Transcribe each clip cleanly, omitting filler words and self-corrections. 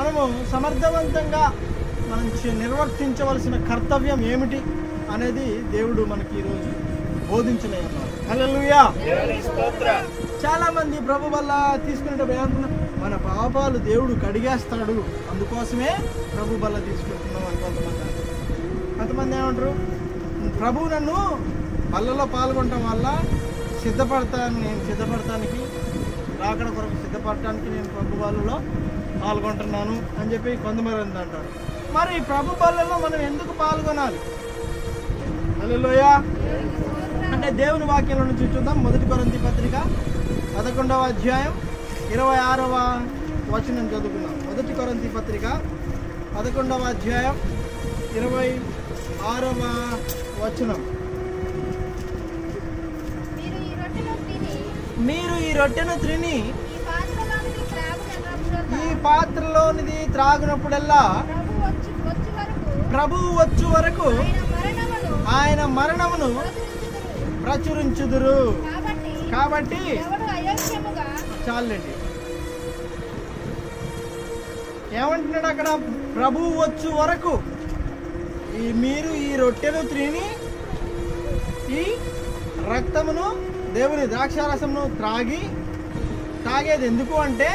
మనము సమర్థవంతంగా మనం నిర్వర్తించవలసిన కర్తవ్యం ఏమిటి అనేది దేవుడు మనకి ఈరోజు బోధించలే ఉన్నారు. హల్లెలూయా. చాలా మంది ప్రభు వల్ల తీసుకునేటప్పుడు ఏమంటున్నారు, మన పాపాలు దేవుడు కడిగేస్తాడు, అందుకోసమే ప్రభు వల్ల తీసుకుంటున్నాం అని కొంతమంది ఏమంటారు, ప్రభు నన్ను బల్లలో పాల్గొనటం వల్ల సిద్ధపడటానికి రాకడ కొరకు సిద్ధపడటానికి నేను ప్రభు బల్లలో పాల్గొంటున్నాను అని చెప్పి కొంతమంది అంటారు. మరి ప్రభు బల్లలో మనం ఎందుకు పాల్గొనాలి? హల్లెలూయా. అంటే దేవుని వాక్యంలో నుంచి చూద్దాం. 1 కొరింథీ పత్రిక 11వ అధ్యాయం 26వ వచనం చదువుకుందాం. 1 కొరింథీ పత్రిక 11వ అధ్యాయం 26వ వచనం. మీరు ఈ రొట్టెను తిని ఈ పాత్రలోనిది త్రాగునప్పుడల్లా ప్రభువు వచ్చు వరకు ఆయన మరణమును ప్రచురించుదురు. కాబట్టి చాలండి. ఏమంటున్నాడు అక్కడ? ప్రభువు వచ్చు వరకు మీరు ఈ రొట్టెను తిని ఈ రక్తమును దేవుని ద్రాక్షారసమును తాగేది ఎందుకు అంటే,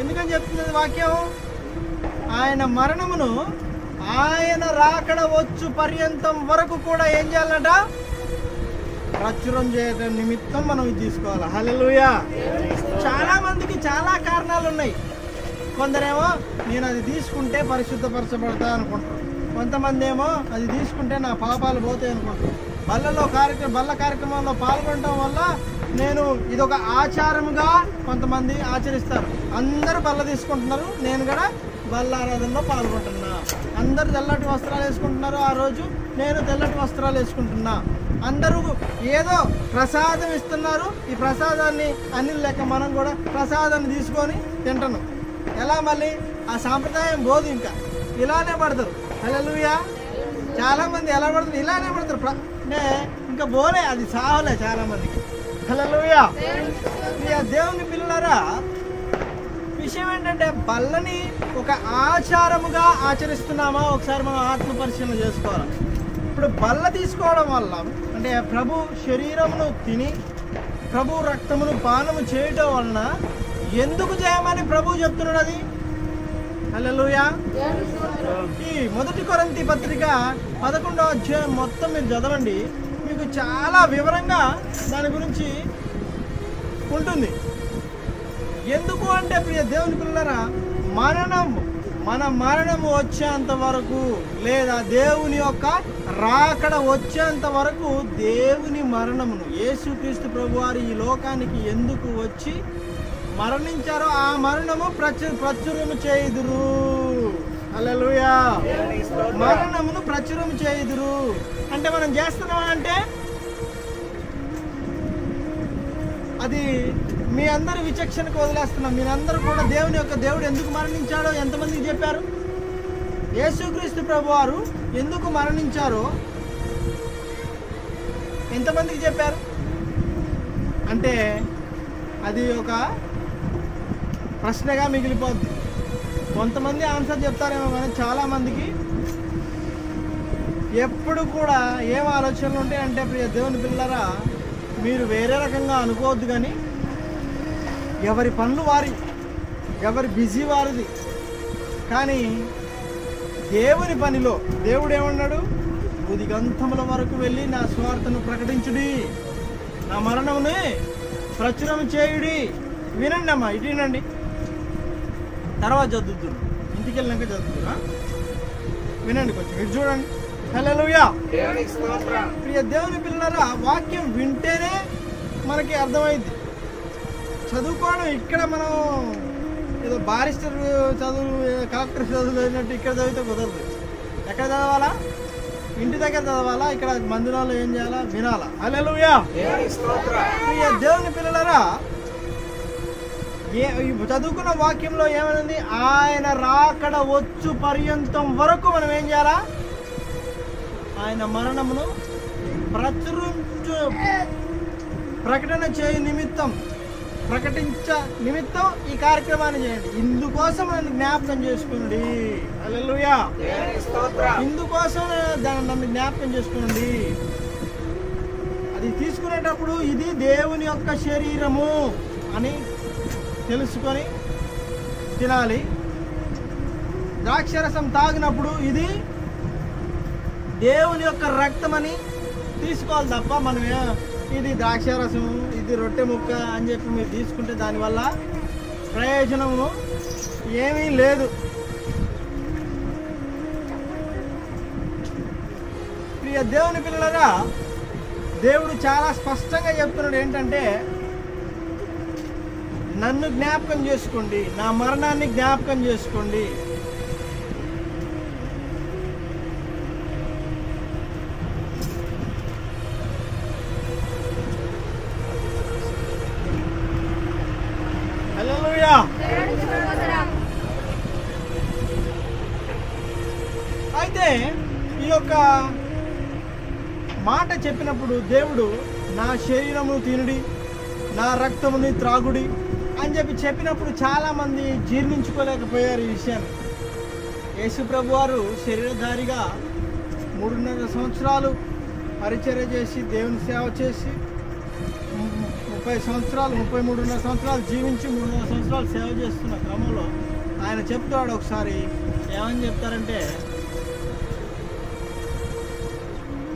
ఎందుకని చెప్తున్నది వాక్యం? ఆయన మరణమును ఆయన రాకడ వచ్చు పర్యంతం వరకు కూడా ఏం చేయాలట? ప్రచురం చేయడం నిమిత్తం మనం ఇది తీసుకోవాలి. హల్లెలూయా. చాలా మందికి చాలా కారణాలు ఉన్నాయి. కొందరేమో నేను అది తీసుకుంటే పరిశుద్ధపరచబడతా అనుకుంటారు, కొంతమంది ఏమో అది తీసుకుంటే నా పాపాలు పోతాయి అనుకుంటారు. బల్ల కార్యక్రమంలో పాల్గొనడం వల్ల నేను ఇదొక ఆచారముగా కొంతమంది ఆచరిస్తారు. అందరూ బల్ల తీసుకుంటున్నారు, నేను కూడా బల్ల ఆరాధనలో పాల్గొంటున్నా. అందరూ తెల్లటి వస్త్రాలు వేసుకుంటున్నారు, ఆ రోజు నేను తెల్లటి వస్త్రాలు వేసుకుంటున్నా. అందరూ ఏదో ప్రసాదం ఇస్తున్నారు, ఈ ప్రసాదాన్ని అన్ని లెక్క మనం కూడా ప్రసాదాన్ని తీసుకొని తింటున్నాం. ఎలా మళ్ళీ ఆ సాంప్రదాయం బోధి ఇంకా ఇలానే పడతారు. హల్లెలూయా. చాలా మంది ఎలా పడతారు? ఇలానే పడతారు. అంటే ఇంకా బోలే, అది సాహలే చాలా మందికి. హల్లెలూయా. దేవుని పిల్లలారా, విషయం ఏంటంటే బల్లని ఒక ఆచారముగా ఆచరిస్తున్నామా ఒకసారి మనం ఆత్మ పరిశీలన చేసుకోవాలి. ఇప్పుడు బల్ల తీసుకోవడం వల్ల అంటే ప్రభు శరీరమును తిని ప్రభు రక్తమును పానము చేయటం వలన ఎందుకు చేయమని ప్రభు చెప్తున్నాడు అది? హల్లెలూయా. ఈ 1 కొరింథీ పత్రిక 11వ అధ్యాయం మొత్తం మీరు చదవండి, మీకు చాలా వివరంగా దాని గురించి ఉంటుంది. ఎందుకు అంటే ప్రియ దేవుని పిల్లలారా, మన మరణము వచ్చేంత వరకు లేదా దేవుని యొక్క రాకడ వచ్చేంత వరకు దేవుని మరణమును యేసుక్రీస్తు ప్రభువారు ఈ లోకానికి ఎందుకు వచ్చి మరణించారో ఆ మరణము ప్రచురము చేయుదురు. హల్లెలూయా. మరణమును ప్రచురము చేయుదురు అంటే మనం చేస్తున్నామా అంటే అది మీ అందరి విచక్షణకు వదిలేస్తున్నాం. మీరందరూ కూడా దేవుడు ఎందుకు మరణించాడో ఎంతమందికి చెప్పారు? యేసుక్రీస్తు ప్రభువారు ఎందుకు మరణించారో ఎంతమందికి చెప్పారు? అంటే అది ఒక ప్రశ్నగా మిగిలిపోద్ది. కొంతమంది ఆన్సర్ చెప్తారేమో కానీ చాలామందికి ఎప్పుడు కూడా ఏం ఆలోచనలు ఉంటాయంటే ప్రియ దేవుని పిల్లరా, మీరు వేరే రకంగా అనుకోవద్దు కానీ ఎవరి పనులు వారి, ఎవరి బిజీ వారిది. కానీ దేవుని పనిలో దేవుడు ఏమన్నాడు? ఉదిగంతముల వరకు వెళ్ళి నా స్వార్థను ప్రకటించుడి, నా మరణముని ప్రచురం చేయుడి. వినండి అమ్మా, ఇటు వినండి, తర్వాత చదువుతున్నారు, ఇంటికి వెళ్ళినాక చదువుతున్నా, వినండి కొంచెం, ఇటు చూడండి. హల్లెలూయా. ప్రియ దేవుని పిల్లలారా, వాక్యం వింటేనే మనకి అర్థమైంది. చదువుకోవడం ఇక్కడ మనం ఏదో బారిస్టర్ చదువు, కలెక్టర్ చదువు అయినట్టు ఇక్కడ చదివితే కుదరదు. ఎక్కడ చదవాలా? ఇంటి దగ్గర చదవాలా? ఇక్కడ మందిరాల్లో ఏం చేయాలా? వినాలా. హల్లెలూయా. ప్రియ దేవుని పిల్లలారా, చదువుకున్న వాక్యంలో ఏమనుంది? ఆయన రాకడ వచ్చు పర్యంతం వరకు మనం ఏం చేయాలా? ఆయన మరణమును ప్రకటన చేయు నిమిత్తం ప్రకటించ నిమిత్తం ఈ కార్యక్రమాన్ని చేయండి. ఇందుకోసం నన్ను జ్ఞాపకం చేసుకోండి. హల్లెలూయా. ఇందుకోసం నన్ను జ్ఞాపకం చేసుకోండి. అది తీసుకునేటప్పుడు ఇది దేవుని యొక్క శరీరము అని తెలుసుకొని తినాలి. ద్రాక్షరసం తాగినప్పుడు ఇది దేవుని యొక్క రక్తం అని తీసుకోవాలి తప్ప మనం ఇది ద్రాక్షరసం, ఇది రొట్టె ముక్క అని చెప్పి మీరు తీసుకుంటే దానివల్ల ప్రయోజనము ఏమీ లేదు. ప్రియ దేవుని పిల్లలరా, దేవుడు చాలా స్పష్టంగా చెప్తున్నాడు ఏంటంటే, నన్ను జ్ఞాపకం చేసుకోండి, నా మరణాన్ని జ్ఞాపకం చేసుకోండి. హల్లెలూయా. అయితే ఈ యొక్క మాట చెప్పినప్పుడు దేవుడు నా శరీరమును తినుడి, నా రక్తముని త్రాగుడి అని చెప్పినప్పుడు చాలామంది జీర్ణించుకోలేకపోయారు ఈ విషయాన్ని. యేసు ప్రభు వారు శరీరధారిగా 3.5 సంవత్సరాలు పరిచర్య చేసి దేవుని సేవ చేసి 33.5 సంవత్సరాలు జీవించి 3.5 సంవత్సరాలు సేవ చేస్తున్న క్రమంలో ఆయన చెప్తాడు ఒకసారి, ఏమని చెప్తారంటే,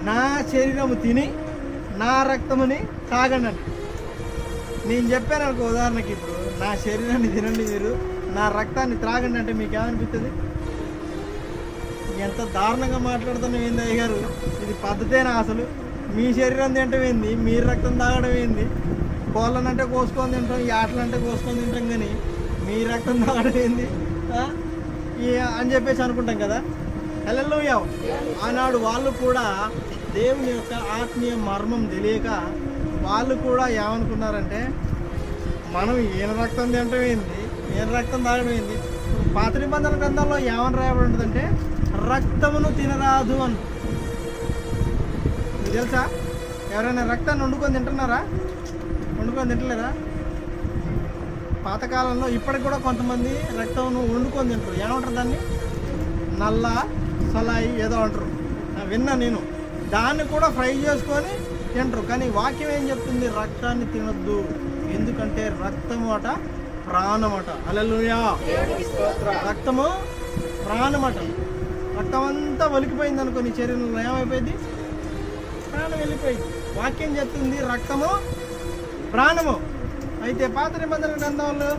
నా శరీరము తిని నా రక్తముని తాగండి. నేను చెప్పాను అనుకో, ఉదాహరణకి ఇప్పుడు నా శరీరాన్ని తినండి మీరు, నా రక్తాన్ని త్రాగండి అంటే మీకు ఏమనిపిస్తుంది? ఎంత దారుణంగా మాట్లాడుతున్నాం ఏంది అయ్య గారు, ఇది పద్ధతేనా అసలు? మీ శరీరం తింటం ఏంది, మీరు రక్తం తాగడం ఏంది? కోళ్ళనంటే కోసుకొని తింటాం, ఈ ఆటలంటే కోసుకొని తింటాం, కానీ మీ రక్తం తాగడం ఏంది అని చెప్పేసి అనుకుంటాం కదా. హల్లెలూయా. ఆనాడు వాళ్ళు కూడా దేవుని యొక్క ఆత్మీయ మర్మం తెలియక వాళ్ళు కూడా ఏమనుకున్నారంటే, మనం ఈయన రక్తం తినటం ఏంది, ఈయన రక్తం తాగడం ఏంది? పాత నిబంధన గ్రంథంలో ఏమని రాయబడి ఉంటుందంటే, రక్తమును తినరాదు అని. మీకు తెలుసా? ఎవరైనా రక్తాన్ని వండుకొని తింటున్నారా? వండుకొని తింటలేరా? పాతకాలంలో ఇప్పటికి కూడా కొంతమంది రక్తం వండుకొని తింటారు. ఏమంటారు దాన్ని? నల్ల సలాయి ఏదో అంటారు, విన్నా నేను. దాన్ని కూడా ఫ్రై చేసుకొని తింటారు. కానీ వాక్యం ఏం చెప్తుంది? రక్తాన్ని తినొద్దు, ఎందుకంటే రక్తము అట ప్రాణమట. హల్లెలూయా. రక్తము ప్రాణమట. రక్తం అంతా ఒలికిపోయింది అనుకో, నీ శరీరంలో ఏమైపోయింది? ప్రాణం వెళ్ళిపోయింది. వాక్యం చెప్తుంది రక్తము ప్రాణము. అయితే పాత నిబంధన గ్రంథంలో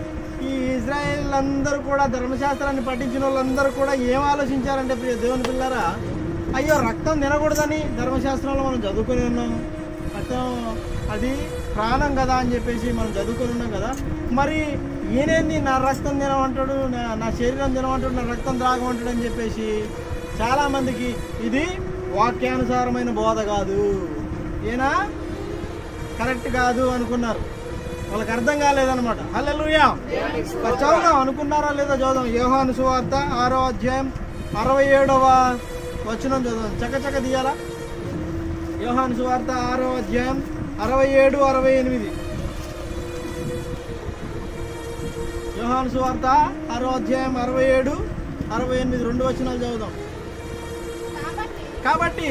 ఈ ఇజ్రాయేల్ అందరూ కూడా, ధర్మశాస్త్రాన్ని పఠించిన వాళ్ళందరూ కూడా ఏం ఆలోచించారంటే, ప్రియ దేవుని పిల్లరా, అయ్యో రక్తం తినకూడదని ధర్మశాస్త్రంలో మనం చదువుకొని ఉన్నాం, రక్తం అది ప్రాణం కదా అని చెప్పేసి మనం చదువుకొని ఉన్నాం కదా, మరి ఈయనేంది నా రక్తం తినమంటాడు, నా శరీరం తినమంటాడు, నా రక్తం త్రాగమంటాడు అని చెప్పేసి చాలామందికి ఇది వాక్యానుసారమైన బోధ కాదు, ఈయన కరెక్ట్ కాదు అనుకున్నారు. వాళ్ళకి అర్థం కాలేదన్నమాట. హల్లెలూయా. చదువుదాం, అనుకున్నారా లేదా చదువుదాం. యోహాను సువార్త 6వ అధ్యాయం 67వ వచనం చదువుదాం. చకచక తీయాలా? యోహాను సువార్త 6వ అధ్యాయం 67, 68. యోహాను సువార్త 6వ అధ్యాయం 67, 68 2 వచనాలు చదువుదాం. కాబట్టి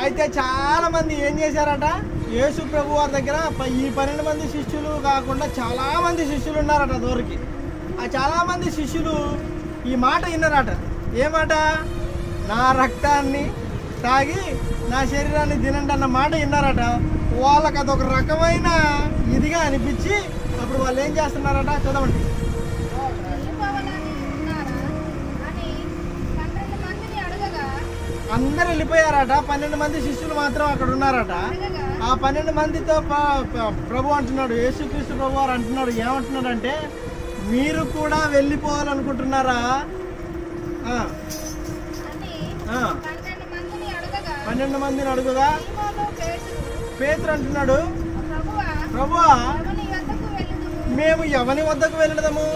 అయితే చాలా మంది ఏం చేశారట, యేసు ప్రభు వారి దగ్గర ఈ 12 మంది శిష్యులు కాకుండా చాలా మంది శిష్యులు ఉన్నారట దూరికి. ఆ చాలా మంది శిష్యులు ఈ మాట విన్నారట. ఏమాట? నా రక్తాన్ని తాగి నా శరీరాన్ని తినండి అన్న మాట విన్నారట. వాళ్ళకి అదొక రకమైన ఇదిగా అనిపించి అప్పుడు వాళ్ళు ఏం చేస్తున్నారట, చదవండి. అందరు వెళ్ళిపోయారట, 12 మంది శిష్యులు మాత్రం అక్కడ ఉన్నారట. ఆ 12 మందితో ప్రభు అంటున్నాడు, యేసుక్రీస్తు ప్రభు వారు అంటున్నాడు, ఏమంటున్నాడు అంటే, మీరు కూడా వెళ్ళిపోవాలనుకుంటున్నారా? 12 మందిని అడుగుగా పేతురు అంటున్నాడు, ప్రభువా మేము ఎవని వద్దకు వెళ్ళడము?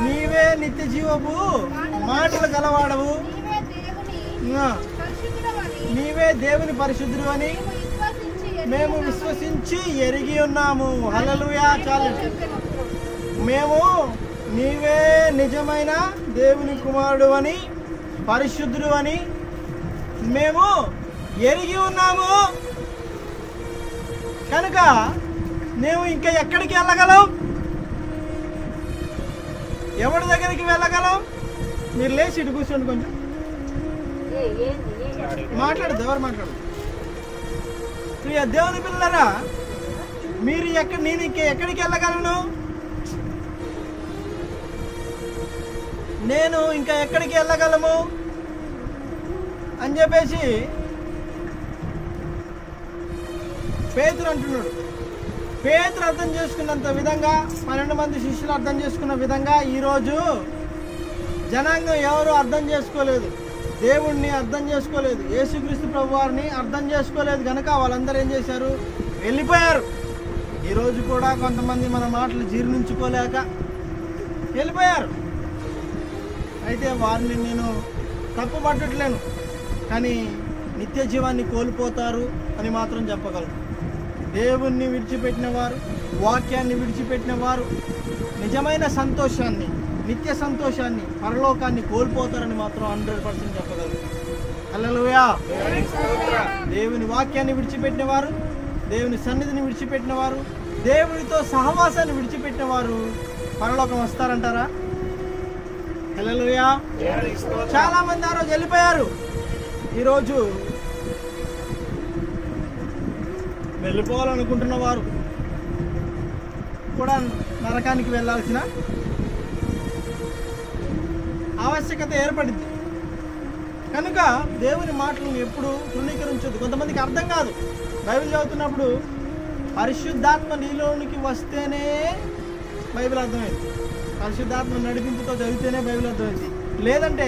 నీవే నిత్య జీవపు మాటలు గలవాడవు, నీవే దేవుని పరిశుద్ధుడు అని మేము విశ్వసించి ఎరిగి ఉన్నాము. హల్లెలూయా. చాలండి. మేము నీవే నిజమైన దేవుని కుమారుడు అని, పరిశుద్ధుడు అని మేము ఎరిగి ఉన్నాము. కనుక మేము ఇంకా ఎక్కడికి వెళ్ళగలం? ఎవరి దగ్గరికి వెళ్ళగలం? మీరు లేచి ఇటు కూర్చోండి. కొంచెం మాట్లాడదు. ఎవరు మాట్లాడదు? ప్రియ దేవుని పిల్లరా, మీరు నేను ఇంకా ఎక్కడికి వెళ్ళగలను? నేను ఇంకా ఎక్కడికి వెళ్ళగలము అని చెప్పేసి పేతురు అంటున్నాడు. పేతురు అర్థం చేసుకున్నంత విధంగా, 12 మంది శిష్యులు అర్థం చేసుకున్న విధంగా ఈరోజు జనాంగం ఎవరు అర్థం చేసుకోలేదు. దేవుణ్ణి అర్థం చేసుకోలేదు. యేసుక్రీస్తు ప్రభువారిని అర్థం చేసుకోలేదు. కనుక వాళ్ళందరూ ఏం చేశారు? వెళ్ళిపోయారు. ఈరోజు కూడా కొంతమంది మన మాటలు జీర్ణించుకోలేక వెళ్ళిపోయారు. అయితే వారిని నేను తప్పు పట్టట్లేను, కానీ నిత్య జీవాన్ని కోల్పోతారు అని మాత్రం చెప్పగలను. దేవుణ్ణి విడిచిపెట్టిన వారు, వాక్యాన్ని విడిచిపెట్టిన వారు నిజమైన సంతోషాన్ని, నిత్య సంతోషాన్ని, పరలోకాన్ని కోల్పోతారని మాత్రం 100% చెప్పగలరు. హల్లెలూయా. దేవుని వాక్యాన్ని విడిచిపెట్టిన వారు, దేవుని సన్నిధిని విడిచిపెట్టిన వారు, దేవునితో సహవాసాన్ని విడిచిపెట్టిన వారు పరలోకం వస్తారంటారా? హల్లెలూయా. చాలా మంది ఆ రోజు వెళ్ళిపోయారు. ఈరోజు వెళ్ళిపోవాలనుకుంటున్న వారు కూడా నరకానికి వెళ్ళాల్సిన ఆవశ్యకత ఏర్పడింది. కనుక దేవుని మాటలను ఎప్పుడు తృణీకరించొద్దు. కొంతమందికి అర్థం కాదు. బైబిల్ చదువుతున్నప్పుడు పరిశుద్ధాత్మ నీలోనికి వస్తేనే బైబిల్ అర్థమైంది. పరిశుద్ధాత్మ నడిపింపుతో చదివితేనే బైబిల్ అర్థమైంది. లేదంటే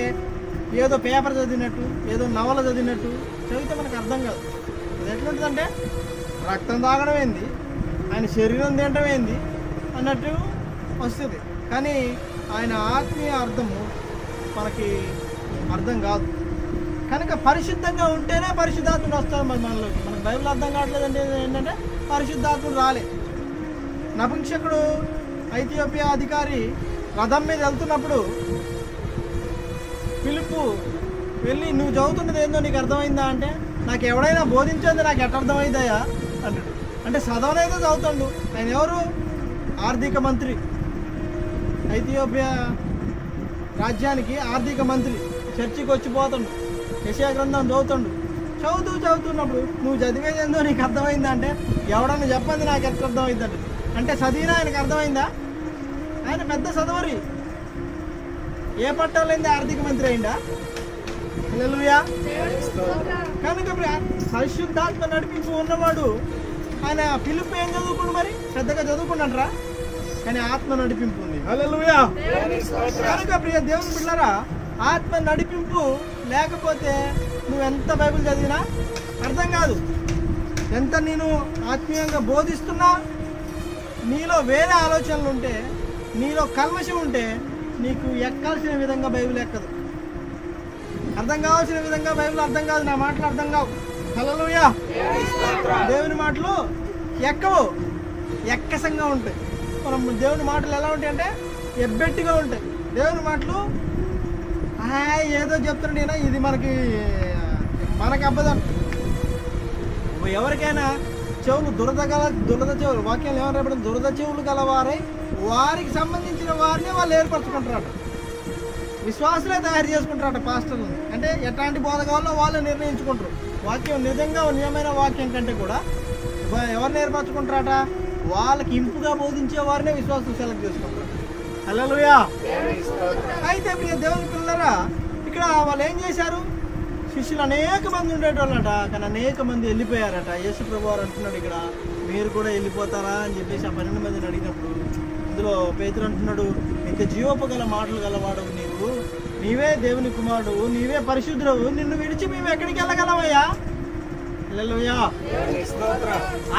ఏదో పేపర్ చదివినట్టు, ఏదో నవల చదివినట్టు చదివితే మనకు అర్థం కాదు. అది ఎట్లుంటుందంటే రక్తం తాగడం ఏంది, ఆయన శరీరం తినడం ఏంది అన్నట్టు వస్తుంది. కానీ ఆయన ఆత్మీయ అర్థము మనకి అర్థం కాదు. కనుక పరిశుద్ధంగా ఉంటేనే పరిశుద్ధాత్ముడు వస్తాడు మనలోకి. మనకు బైబిల్ అర్థం కావట్లేదంటే ఏంటంటే పరిశుద్ధాత్ముడు రాలే. నపుంసకుడు ఐథియోపియా అధికారి రథం మీద వెళ్తున్నప్పుడు ఫిలిప్పు వెళ్ళి, నువ్వు చదువుతున్నది ఏందో నీకు అర్థమైందా అంటే, నాకు ఎవడైనా బోధించేది నాకు ఎట్ట అర్థమైందయ్యా అంటాడు. అంటే చదవనైతే చదువుతాడు. ఆయన ఎవరు? ఆర్థిక మంత్రి. ఐథియోపియా రాజ్యానికి ఆర్థిక మంత్రి. చర్చికి వచ్చిపోతాడు, యెషయా గ్రంథం చదువుతున్నప్పుడు నువ్వు చదివేది ఏందో నీకు అర్థమైందా అంటే, ఎవడన్నా చెప్పండి నాకు ఎట్లా అర్థమైందంటే, అంటే చదివినా ఆయనకు అర్థమైందా? ఆయన పెద్ద చదవరి. ఏ పట్టాలైంది? ఆర్థిక మంత్రి అయిందా? హల్లెలూయా. కనుక పరిశుద్ధాత్మ నడిపింపు ఉన్నవాడు ఆయన ఫిలిప్పు ఏం చదువుకుండు? మరి పెద్దగా చదువుకుంటారా? కానీ ఆత్మ నడిపింపు ఉంది. హల్లెలూయా. కనుక ప్రియ దేవుని బిడ్డలారా, ఆత్మ నడిపింపు లేకపోతే నువ్వు ఎంత బైబిల్ చదివినా అర్థం కాదు. ఎంత నేను ఆత్మీయంగా బోధిస్తున్నా నీలో వేరే ఆలోచనలు ఉంటే, నీలో కల్మషం ఉంటే నీకు ఎక్కాల్సిన విధంగా బైబిల్ ఎక్కదు. అర్థం కావాల్సిన విధంగా బైబిల్ అర్థం కాదు. నా మాటలు అర్థం కావు. హల్లెలూయా. దేవుని మాటలు ఎక్కవు, ఎక్కసంగా ఉంటాయి. మనం దేవుని మాటలు ఎలా ఉంటాయి అంటే ఎబ్బెట్టిగా ఉంటాయి. దేవుని మాటలు ఏదో చెప్తున్నాడైనా ఇది మనకి అబ్బదం. ఎవరికైనా చెవులు దురద చెవులు, వాక్యాలు ఏమని రేపడం, దురద చెవులు గలవారై వారికి సంబంధించిన వారిని వాళ్ళు ఏర్పరచుకుంటారట. విశ్వాసులే తయారు చేసుకుంటారట పాస్టర్లు. అంటే ఎట్లాంటి బోధ కావాలో వాళ్ళు నిర్ణయించుకుంటారు. వాక్యం నిజమైన వాక్యం కంటే కూడా ఎవరిని ఏర్పరచుకుంటారట? వాళ్ళకి ఇంపుగా బోధించే వారినే విశ్వాసం సెలెక్ట్ చేసుకుంటారు. హల్లెలూయా. అయితే ప్రియ దేవుని పిల్లరా, ఇక్కడ వాళ్ళు ఏం చేశారు? శిష్యులు అనేక మంది ఉండేటోళ్ళట, కానీ అనేక మంది వెళ్ళిపోయారట. యేసు ప్రభు వారు అంటున్నాడు ఇక్కడ, మీరు కూడా వెళ్ళిపోతారా అని చెప్పేసి ఆ 12 మందిని అడిగినప్పుడు ఇందులో పేతురు అంటున్నాడు, ఇంత జీవోపగల మాటలు గలవాడవు నీవే దేవుని కుమారుడు, నీవే పరిశుద్ధుడవు, నిన్ను విడిచి మేము ఎక్కడికి వెళ్ళగలమయ్యా? హల్లెలూయా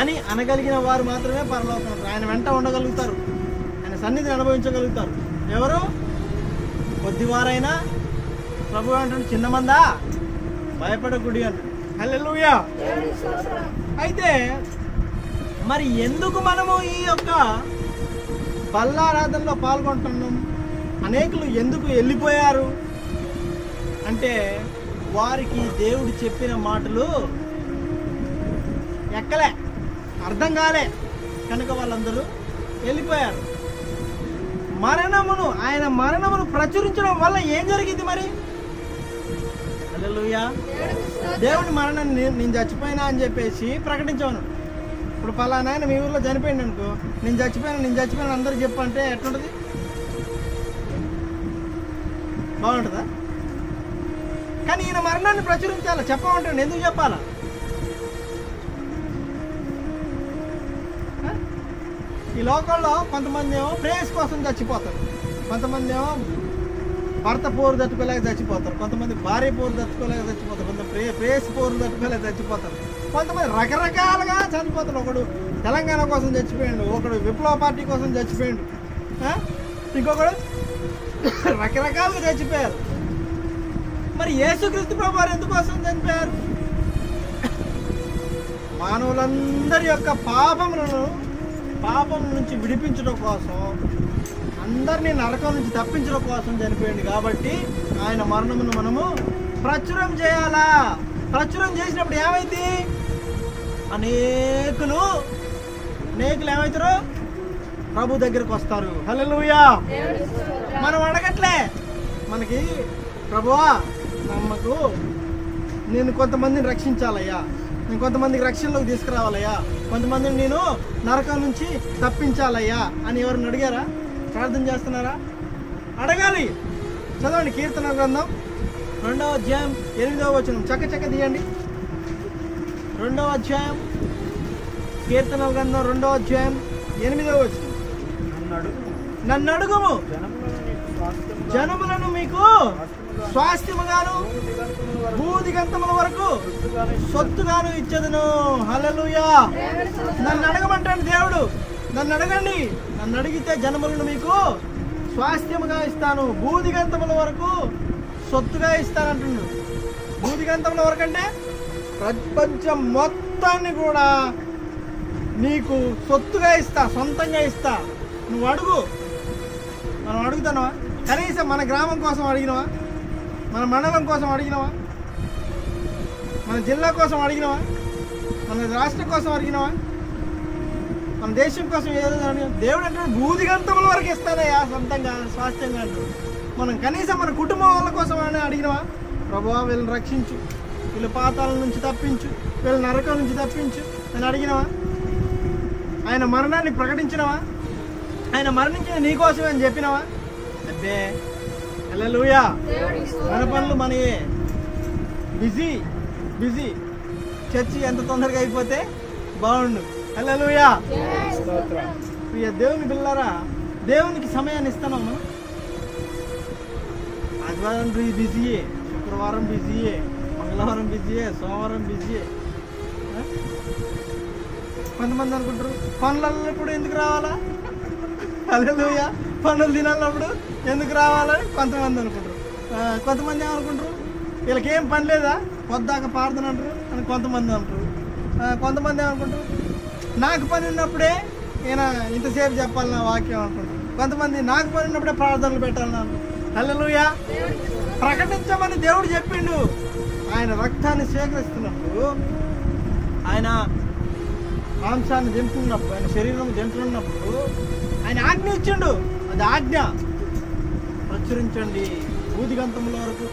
అని అనగలిగిన వారు మాత్రమే పరలోకం. ఆయన వెంట ఉండగలుగుతారు, ఆయన సన్నిధిని అనుభవించగలుగుతారు. ఎవరు? కొద్దివారైనా. ప్రభు అంటాడు, చిన్నమందా భయపడకుడి అంటాడు. హల్లెలూయా. అయితే మరి ఎందుకు మనము ఈ యొక్క బల్లారాధనలో పాల్గొంటున్నాం? అనేకులు ఎందుకు వెళ్ళిపోయారు అంటే వారికి దేవుడు చెప్పిన మాటలు ఎక్కలే, అర్థం కాలే కనుక వాళ్ళందరూ వెళ్ళిపోయారు. ఆయన మరణమును ప్రచురించడం వల్ల ఏం జరిగింది మరి? హల్లెలూయా. దేవుడి మరణాన్ని నేను చచ్చిపోయినా అని చెప్పేసి ప్రకటించవను. ఇప్పుడు పలానా ఆయన మీ ఊళ్ళో చనిపోయింది అనుకో, నేను చచ్చిపోయాను అందరూ చెప్పంటే ఎట్లుంటుంది? బాగుంటుందా? కానీ ఈయన మరణాన్ని ప్రచురించాలా, చెప్పమంటాడు. ఎందుకు చెప్పాలా? ఈ లోకంలో కొంతమంది ఏమో ప్రేయస్ కోసం చచ్చిపోతారు, కొంతమంది ఏమో భర్త పోరు తట్టుకోలేక చచ్చిపోతారు, కొంతమంది భార్య పోరు తట్టుకోలేక చచ్చిపోతారు, కొంతమంది ప్రేయస్ పోరు తట్టుకోలేక చచ్చిపోతారు, కొంతమంది రకరకాలుగా చనిపోతారు. ఒకడు తెలంగాణ కోసం చచ్చిపోయాడు, ఒకడు విప్లవ పార్టీ కోసం చచ్చిపోయాడు, ఇంకొకడు రకరకాలుగా చచ్చిపోయారు. మరి యేసుక్రీస్తు ప్రభువారు ఎందుకోసం చనిపోయారు? మానవులందరి యొక్క పాపం నుంచి విడిపించడం కోసం, అందరినీ నరకం నుంచి తప్పించడం కోసం చనిపోయింది. కాబట్టి ఆయన మరణమును మనము ప్రచురం చేయాలా. ప్రచురం చేసినప్పుడు ఏమైంది? అనేకులు ఏమవుతారు? ప్రభు దగ్గరకు వస్తారు. హల్లెలూయా. మనం అడగట్లే, మనకి ప్రభువా నమ్మకు, నేను కొంతమందిని రక్షించాలయ్యా, నేను కొంతమందికి రక్షణలోకి తీసుకురావాలయ్యా, కొంతమందిని నేను నరకం నుంచి తప్పించాలయ్యా అని ఎవరిని అడిగారా? ప్రార్థన చేస్తున్నారా? అడగాలి. చదవండి కీర్తన గ్రంథం 2వ అధ్యాయం 8వ వచనం. చక్క తీయండి. 2వ అధ్యాయం కీర్తన గ్రంథం 2వ అధ్యాయం 8వ వచనం. నన్ను అడుగుము, జనములను మీకు స్వాస్థ్యముగాను భూదిగంతముల వరకు సొత్తుగాను ఇచ్చేదను. హల్లెలూయా. నన్ను అడగమంటాడు దేవుడు. నన్ను అడగండి, నన్ను అడిగితే జనములను మీకు స్వాస్థ్యముగా ఇస్తాను, భూదిగంతముల వరకు సొత్తుగా ఇస్తానంటున్నాడు. భూదిగంతముల వరకు అంటే ప్రపంచం మొత్తాన్ని కూడా నీకు సొత్తుగా ఇస్తా, సొంతంగా ఇస్తా. నువ్వు అడుగు. మనం అడుగుతానవా? కనీసం మన గ్రామం కోసం అడిగినవా? మన మండలం కోసం అడిగినవా? మన జిల్లా కోసం అడిగినవా? మన రాష్ట్రం కోసం అడిగినవా? మన దేశం కోసం ఏదో అడిగిన? దేవుడు అంటే భూదిగంతముల వరకు ఇస్తానయ్యా సొంతంగా, స్వాస్థ్యంగా అంటాడు. మనం కనీసం మన కుటుంబం వాళ్ళ కోసం అని అడిగినవా? ప్రభువా వీళ్ళని రక్షించు, వీళ్ళ పాతాల నుంచి తప్పించు, వీళ్ళ నరకం నుంచి తప్పించు అని అడిగినవా? ఆయన మరణాన్ని ప్రకటించినవా? ఆయన మరణించిన నీకోసమే అని చెప్పినవా? అబ్బే. హల్లెలూయా. మన పనులు మనయే. బిజీ. చర్చి ఎంత తొందరగా అయిపోతే బాగుండు. హల్లెలూయా. ప్రియ దేవుని పిల్లలారా, దేవునికి సమయాన్ని ఇస్తాను. మనం ఆదివారం బిజీయే, శుక్రవారం బిజీయే, మంగళవారం బిజీయే, సోమవారం బిజీయే. కొంతమంది అనుకుంటారు పనులప్పుడు ఎందుకు రావాలా? హల్లెలూయా. పనులు తినాలప్పుడు ఎందుకు రావాలని కొంతమంది అనుకుంటారు. కొంతమంది ఏమనుకుంటారు, వీళ్ళకేం పని లేదా, పొద్దాక ప్రార్థన అంటారు అని కొంతమంది అంటారు. కొంతమంది ఏమనుకుంటారు, నాకు పని ఉన్నప్పుడే ఈయన ఇంతసేపు చెప్పాలి నా వాక్యం అనుకుంటారు. కొంతమంది నాకు పని ఉన్నప్పుడే ప్రార్థనలు పెట్టాలని అంటారు. హల్లెలూయా. ప్రకటించమని దేవుడు చెప్పిండు. ఆయన రక్తాన్ని స్వీకరిస్తున్నప్పుడు, ఆయన మాంసాన్ని తింటున్నప్పుడు, ఆయన శరీరం తింటున్నప్పుడు ఆయన ఆజ్ఞ ఇచ్చిండు. అది ఆజ్ఞ. ప్రచురించండి, భూదిగంతముల వరకు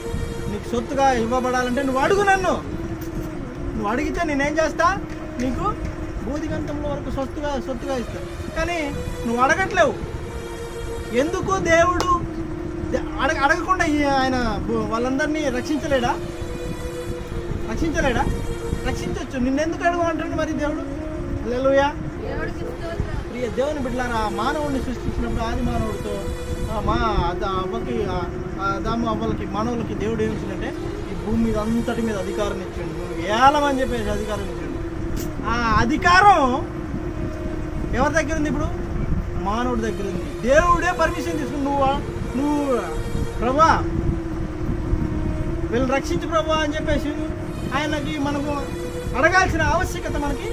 నీకు సొత్తుగా ఇవ్వబడాలంటే నువ్వు అడుగు. నువ్వు అడిగితే నేనేం చేస్తా? నీకు భూదిగంతముల వరకు సొత్తుగా ఇస్తా. కానీ నువ్వు అడగట్లేవు. ఎందుకు? దేవుడు అడగకుండా ఆయన వాళ్ళందరినీ రక్షించలేడా? రక్షించవచ్చు. నిన్నెందుకు అడగమంటాడు మరి దేవుడు? హల్లెలూయా. ప్రియ దేవుని బిడ్డలారా, మానవుడిని సృష్టించినప్పుడు ఆది మానవుడితో అవ్వలకి మానవులకి దేవుడు ఏమి ఇచ్చిందంటే ఈ భూమి మీద అంతటి మీద అధికారం ఇచ్చిండు. నువ్వు ఏలమని చెప్పేసి అధికారం ఇచ్చిండు. ఆ అధికారం ఎవరి దగ్గర ఉంది? ఇప్పుడు మానవుడి దగ్గర ఉంది. దేవుడే పర్మిషన్ తీసుకుని నువ్వు ప్రభా వీళ్ళని రక్షించు ప్రభా అని చెప్పేసి ఆయనకి మనకు అడగాల్సిన ఆవశ్యకత మనకి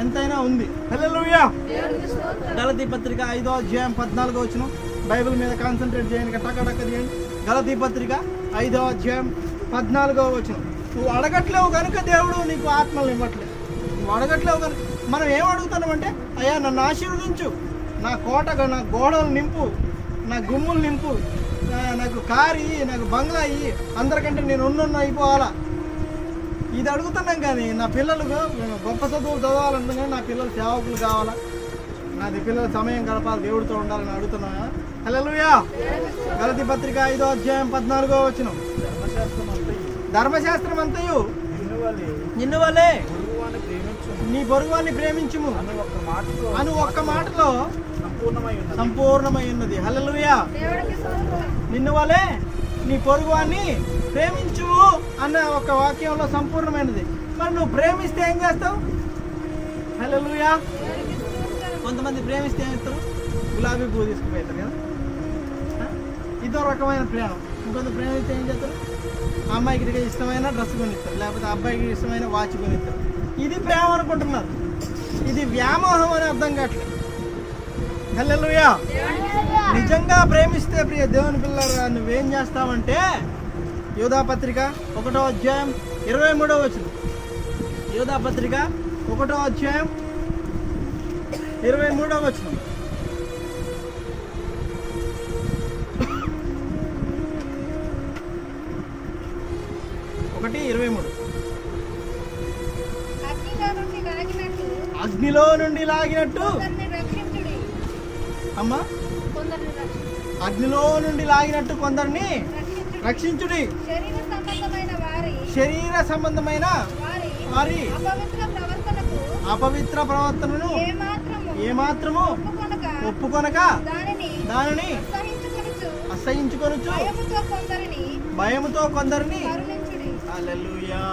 ఎంతైనా ఉంది. హల్లెలూయా. గలతీ పత్రిక 5వ అధ్యాయం 14వ వచనం. బైబిల్ మీద కాన్సన్ట్రేట్ చేయండి, టక తీయండి. గలతీ పత్రిక 5వ అధ్యాయం 14వ వచనం. నువ్వు అడగట్లేవు కనుక దేవుడు నీకు ఆత్మలు ఇవ్వట్లేదు. నువ్వు అడగట్లేవు కనుక మనం ఏం అడుగుతున్నామంటే, అయ్యా నన్ను ఆశీర్వదించు, నా కోటగా నా గోడలు నింపు, నా గుమ్ములు నింపు, నాకు కారు ఇయ్యి, నాకు బంగ్లా ఇయ్యి, అందరికంటే నేను ఉన్న అయిపోవాలా, ఇది అడుగుతున్నాం. కానీ నా పిల్లలకు గొప్ప చదువులు చదవాలంటున్నా, నా పిల్లలు సేవకులు కావాలా, నాది పిల్లల సమయం గడపాలి, దేవుడితో ఉండాలని అడుగుతున్నా. హల్లెలూయా. గలతీ పత్రిక 5వ అధ్యాయం 14వ వచనం. ధర్మశాస్త్రం అంతయు నిన్ను వలే నీ పొరుగువాన్ని ప్రేమించుము అని ఒక్క మాటలో సంపూర్ణమై ఉన్నది. హల్లెలూయా. నిన్ను వలే నీ పొరుగువాన్ని ప్రేమించుము అన్న ఒక వాక్యంలో సంపూర్ణమైనది. మరి నువ్వు ప్రేమిస్తే ఏం చేస్తావు? హల్లెలూయా. కొంతమంది ప్రేమిస్తే ఏం చేస్తారు? గులాబీ పువ్వు తీసుకుపోతారు కదా, ఇదో రకమైన ప్రేమ. ఇంకొంత ప్రేమిస్తే ఏం చేస్తారు? అమ్మాయికి ఇష్టమైన డ్రెస్ కొనిస్తారు, లేకపోతే అబ్బాయికి ఇష్టమైన వాచ్ కొనిస్తారు. ఇది ప్రేమ అనుకుంటున్నారు, ఇది వ్యామోహం అని అర్థం కావట్లేదు. హల్లెలూయా. నిజంగా ప్రేమిస్తే ప్రియ దేవుని పిల్లరా నువ్వేం చేస్తావంటే, యోధా పత్రిక 1వ అధ్యాయం 23వ వచనం. యోధా పత్రిక 1వ అధ్యాయం 23వ వచనం. 1:23. అగ్నిలో నుండి లాగినట్టు అమ్మా, అగ్నిలో నుండి లాగినట్టు కొందరిని రక్షించుడి. శరీర సంబంధమైన వారి అపవిత్ర ప్రవర్తనను ఏమాత్రము ఒప్పుకొనక దానిని అసహించుకొనుచు భయముతో కొందరిని. హల్లెలూయా.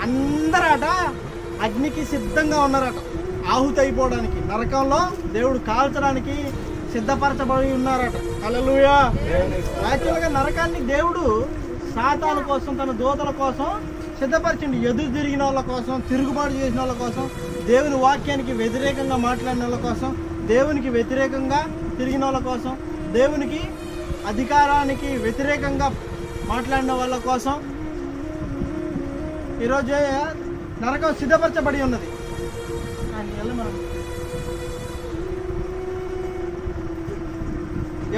అందరట అగ్నికి సిద్ధంగా ఉన్నారట, ఆహుతి అయిపోవడానికి, నరకంలో దేవుడు కాల్చడానికి సిద్ధపరచబడి ఉన్నారట. హల్లెలూయా. యాక్చువల్గా నరకాన్ని దేవుడు సాతాను కోసం, తన దూతల కోసం సిద్ధపరిచిండు. ఎదురు తిరిగిన వాళ్ళ కోసం, తిరుగుబాటు చేసిన వాళ్ళ కోసం, దేవుని వాక్యానికి వ్యతిరేకంగా మాట్లాడిన వాళ్ళ కోసం, దేవునికి వ్యతిరేకంగా తిరిగిన వాళ్ళ కోసం, దేవునికి అధికారానికి వ్యతిరేకంగా మాట్లాడిన వాళ్ళ కోసం ఈరోజు నరకం సిద్ధపరచబడి ఉన్నది. మనం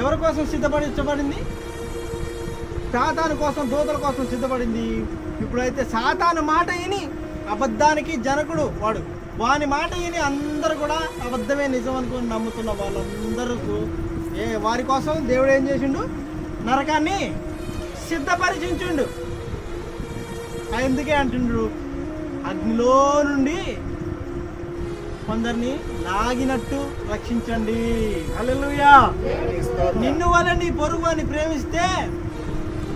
ఎవరి కోసం సిద్ధపరచబడింది? సాతాను కోసం, దూతల కోసం సిద్ధపడింది. ఇప్పుడైతే సాతాను మాట విని, అబద్ధానికి జనకుడు వాని మాట విని అందరూ కూడా అబద్ధమే నిజం అనుకుని నమ్ముతున్న వాళ్ళందరూ వారి కోసం దేవుడు ఏం చేసిండు? నరకాన్ని సిద్ధపరిచిండు. ఎందుకే అంటుండ్రు? అగ్నిలో నుండి కొందరిని లాగినట్టు రక్షించండి. హల్లెలూయా. నిన్ను వల్ల నీ పొరుగు అని ప్రేమిస్తే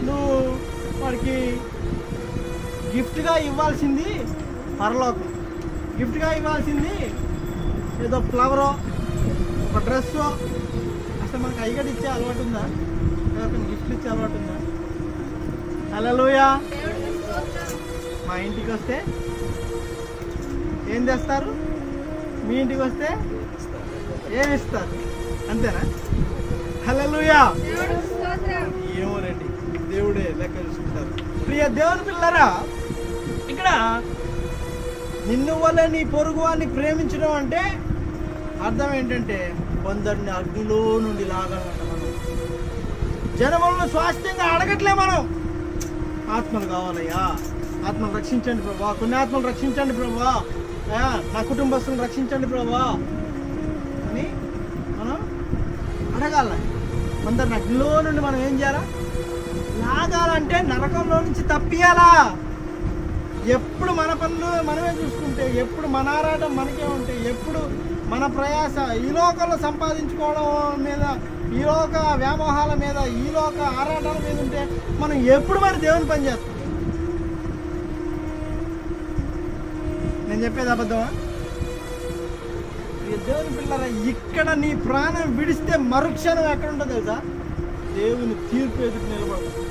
నువ్వు వాడికి గిఫ్ట్గా ఇవ్వాల్సింది పరలోకం. గిఫ్ట్గా ఇవ్వాల్సింది ఏదో ఫ్లవరో, ఒక డ్రెస్సో. అసలు మనకు ఐగడ్ ఇచ్చే అలవాటు ఉందా? ఎవరికైనా గిఫ్ట్లు ఇచ్చే అలవాటు ఉందా? హల్లెలూయా. మా ఇంటికి వస్తే ఏం తెస్తారు? మీ ఇంటికి వస్తే ఏమి ఇస్తారు? అంతేనా? హల్లెలూయా. ఏమోనండి, దేవుడే లెక్క చూసుకుంటారు. ప్రియ దేవుని పిల్లరా, ఇక్కడ నిన్ను వల్ల నీ పొరుగు వారిని ప్రేమించడం అంటే అర్థం ఏంటంటే కొందరిని అగ్నిలో నుండి లాగాలంట. మనం జనములను స్వాస్థ్యంగా అడగట్లే, మనం ఆత్మలు కావాలయ్యా, ఆత్మలు రక్షించండి ప్రభా, కొన్ని ఆత్మలు రక్షించండి ప్రభా, నా కుటుంబస్తులను రక్షించండి ప్రభా అని మనం అడగాల. కొందరిని అగ్నిలో నుండి మనం ఏం చేయాలా? లాగాలంటే నరకంలో నుంచి తప్పియాలా. ఎప్పుడు మన పనులు మనమే చూసుకుంటే, ఎప్పుడు మన ఆరాటం మనకే ఉంటే, ఎప్పుడు మన ప్రయాస ఈ లోకంలో సంపాదించుకోవడం మీద, ఈ లోక వ్యామోహాల మీద, ఈ లోక ఆరాటాల మీద ఉంటే మనం ఎప్పుడు మరి దేవుని పని చేస్తాం? నేను చెప్పేది అబద్ధమా? దేవుని పిల్లరా, ఇక్కడ నీ ప్రాణం విడిస్తే మరుక్షణం ఎక్కడ ఉంటుందో తెలుసా? దేవుని తీర్పు ఎదుటి నిలబడదు.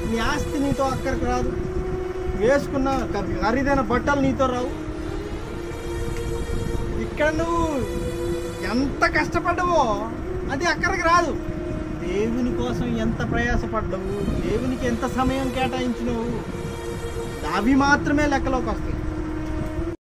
నీ ఆస్తి నీతో అక్కడికి రాదు, వేసుకున్న ఖరీదైన బట్టలు నీతో రావు. ఇక్కడ నువ్వు ఎంత కష్టపడ్డావో అది అక్కడికి రాదు. దేవుని కోసం ఎంత ప్రయాసపడ్డావు, దేవునికి ఎంత సమయం కేటాయించినావు, అవి మాత్రమే లెక్కలోకి వస్తాయి.